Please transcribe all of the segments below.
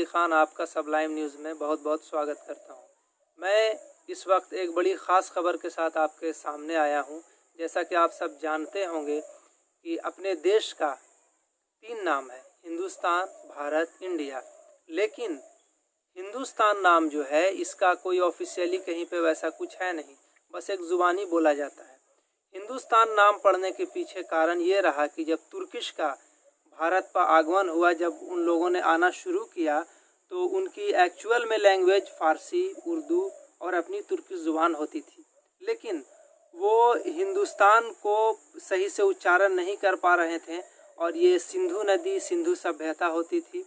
अली ख़ान आपका Sublime news में बहुत बहुत स्वागत करता हूं। मैं इस वक्त एक बड़ी ख़ास खबर के साथ आपके सामने आया हूं। जैसा कि आप सब जानते होंगे कि अपने देश का 3 नाम है, हिंदुस्तान, भारत, इंडिया। लेकिन हिंदुस्तान नाम जो है इसका कोई ऑफिशियली कहीं पे वैसा कुछ है नहीं, बस एक ज़ुबानी बोला जाता है। हिंदुस्तान नाम पड़ने के पीछे कारण ये रहा कि जब तुर्किश का भारत पर आगमन हुआ, जब उन लोगों ने आना शुरू किया तो उनकी एक्चुअल में लैंग्वेज फ़ारसी, उर्दू और अपनी तुर्की ज़ुबान होती थी। लेकिन वो हिंदुस्तान को सही से उच्चारण नहीं कर पा रहे थे और ये सिंधु नदी, सिंधु सभ्यता होती थी,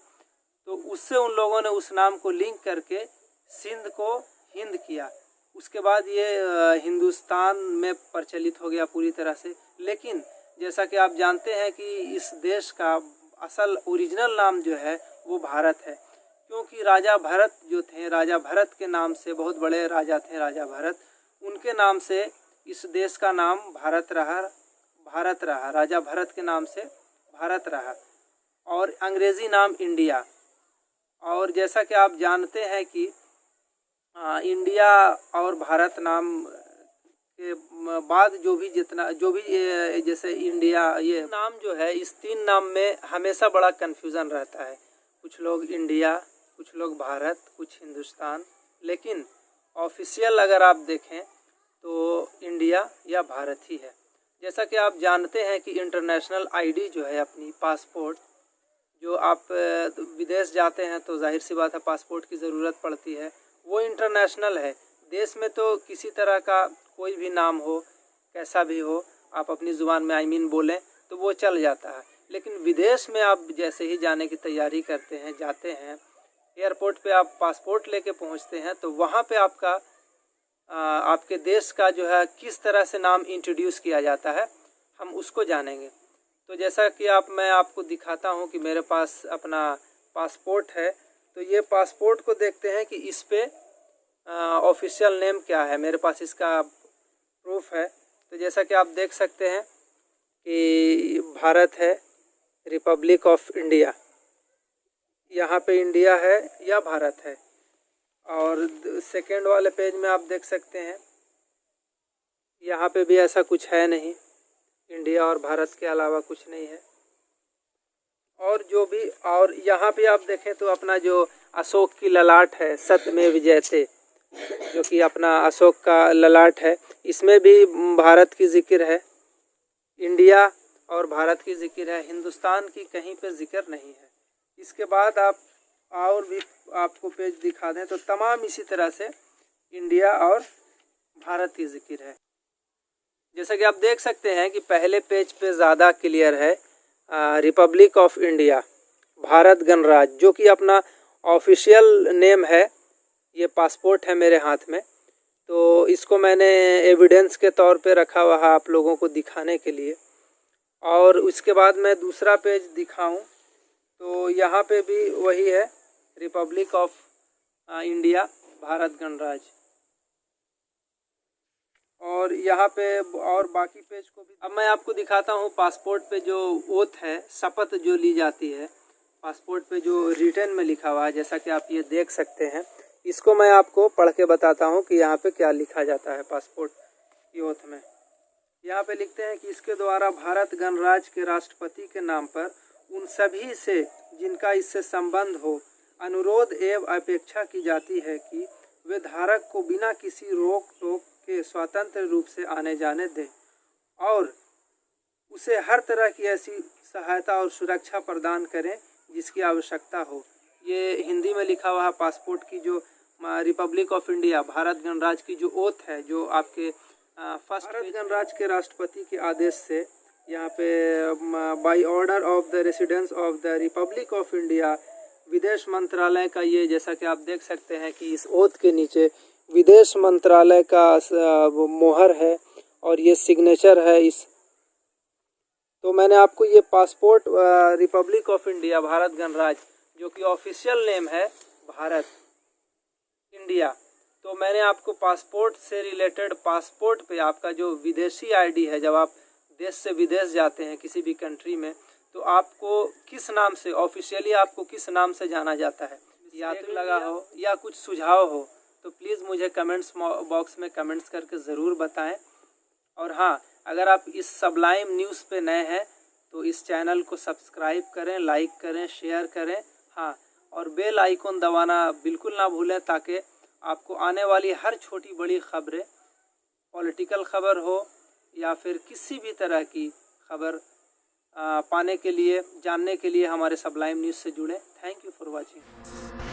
तो उससे उन लोगों ने उस नाम को लिंक करके सिंध को हिंद किया। उसके बाद ये हिंदुस्तान में प्रचलित हो गया पूरी तरह से। लेकिन जैसा कि आप जानते हैं कि इस देश का असल ओरिजिनल नाम जो है वो भारत है, क्योंकि राजा भरत जो थे, राजा भरत के नाम से, बहुत बड़े राजा थे राजा भरत, उनके नाम से इस देश का नाम भारत रहा। राजा भरत के नाम से भारत रहा और अंग्रेज़ी नाम इंडिया। और जैसा कि आप जानते हैं कि इंडिया और भारत नाम के बाद जो भी जैसे इंडिया, ये नाम जो है, इस 3 नाम में हमेशा बड़ा कन्फ्यूज़न रहता है। कुछ लोग इंडिया, कुछ लोग भारत, कुछ हिंदुस्तान। लेकिन ऑफिशियल अगर आप देखें तो इंडिया या भारत ही है। जैसा कि आप जानते हैं कि इंटरनेशनल आईडी जो है, अपनी पासपोर्ट, जो आप विदेश जाते हैं तो जाहिर सी बात है पासपोर्ट की ज़रूरत पड़ती है, वो इंटरनेशनल है। देश में तो किसी तरह का कोई भी नाम हो, कैसा भी हो, आप अपनी ज़ुबान में बोलें तो वो चल जाता है। लेकिन विदेश में आप जैसे ही जाने की तैयारी करते हैं, जाते हैं, एयरपोर्ट पे आप पासपोर्ट लेके पहुंचते हैं, तो वहाँ पे आपके देश का जो है किस तरह से नाम इंट्रोड्यूस किया जाता है, हम उसको जानेंगे। तो जैसा कि मैं आपको दिखाता हूँ कि मेरे पास अपना पासपोर्ट है, तो ये पासपोर्ट को देखते हैं कि इस पे ऑफिशियल नेम क्या है। मेरे पास इसका प्रूफ है। तो जैसा कि आप देख सकते हैं कि भारत है, रिपब्लिक ऑफ इंडिया, यहाँ पे इंडिया है या भारत है। और सेकेंड वाले पेज में आप देख सकते हैं, यहाँ पे भी ऐसा कुछ है नहीं, इंडिया और भारत के अलावा कुछ नहीं है। और यहाँ पे आप देखें तो अपना जो अशोक की ललाट है, सत्यमेव जयते, जो कि अपना अशोक का ललाट है, इसमें भी भारत की जिक्र है, इंडिया और भारत की जिक्र है, हिंदुस्तान की कहीं पे जिक्र नहीं है। इसके बाद आप और भी आपको पेज दिखा दें तो तमाम इसी तरह से इंडिया और भारत की जिक्र है। जैसा कि आप देख सकते हैं कि पहले पेज पे ज़्यादा क्लियर है रिपब्लिक ऑफ इंडिया, भारत गणराज्य, जो कि अपना ऑफिशियल नेम है। ये पासपोर्ट है मेरे हाथ में, तो इसको मैंने एविडेंस के तौर पे रखा हुआ है आप लोगों को दिखाने के लिए। और उसके बाद मैं दूसरा पेज दिखाऊं तो यहाँ पे भी वही है, रिपब्लिक ऑफ इंडिया, भारत गणराज्य। और यहाँ पे और बाकी पेज को भी अब मैं आपको दिखाता हूँ। पासपोर्ट पे जो ओथ है, शपथ जो ली जाती है, पासपोर्ट पे जो रिटन में लिखा हुआ है, जैसा कि आप ये देख सकते हैं, इसको मैं आपको पढ़ के बताता हूँ कि यहाँ पे क्या लिखा जाता है पासपोर्ट की ओथ में। यहाँ पे लिखते हैं कि इसके द्वारा भारत गणराज्य के राष्ट्रपति के नाम पर उन सभी से जिनका इससे संबंध हो अनुरोध एवं अपेक्षा की जाती है कि वे धारक को बिना किसी रोक टोक के स्वतंत्र रूप से आने जाने दें और उसे हर तरह की ऐसी सहायता और सुरक्षा प्रदान करें जिसकी आवश्यकता हो। ये हिंदी में लिखा हुआ है पासपोर्ट की जो रिपब्लिक ऑफ इंडिया, भारत गणराज्य की जो ओथ है, जो आपके फर्स्ट भारत गणराज्य के राष्ट्रपति के आदेश से यहाँ पे by order of the residence of the republic of India, विदेश मंत्रालय का, ये जैसा कि आप देख सकते हैं कि इस ओथ के नीचे विदेश मंत्रालय का मोहर है और ये सिग्नेचर है इस। तो मैंने आपको ये passport Republic of India, Bharat गणराज्य, जो कि ऑफिशियल नेम है भारत इंडिया, तो मैंने आपको पासपोर्ट से रिलेटेड, पासपोर्ट पे आपका जो विदेशी आईडी है, जब आप देश से विदेश जाते हैं किसी भी कंट्री में, तो आपको किस नाम से ऑफिशियली आपको किस नाम से जाना जाता है, यात्री लगा हो या कुछ सुझाव हो तो प्लीज़ मुझे कमेंट्स बॉक्स में कमेंट्स करके ज़रूर बताएं। और हाँ, अगर आप इस सबलाइम न्यूज़ पे नए हैं तो इस चैनल को सब्सक्राइब करें, लाइक करें, शेयर करें। हाँ, और बेल आइकन दबाना बिल्कुल ना भूलें ताकि आपको आने वाली हर छोटी बड़ी खबरें, पॉलिटिकल खबर हो या फिर किसी भी तरह की खबर पाने के लिए, जानने के लिए हमारे सबलाइम न्यूज़ से जुड़ें। Thank you for watching.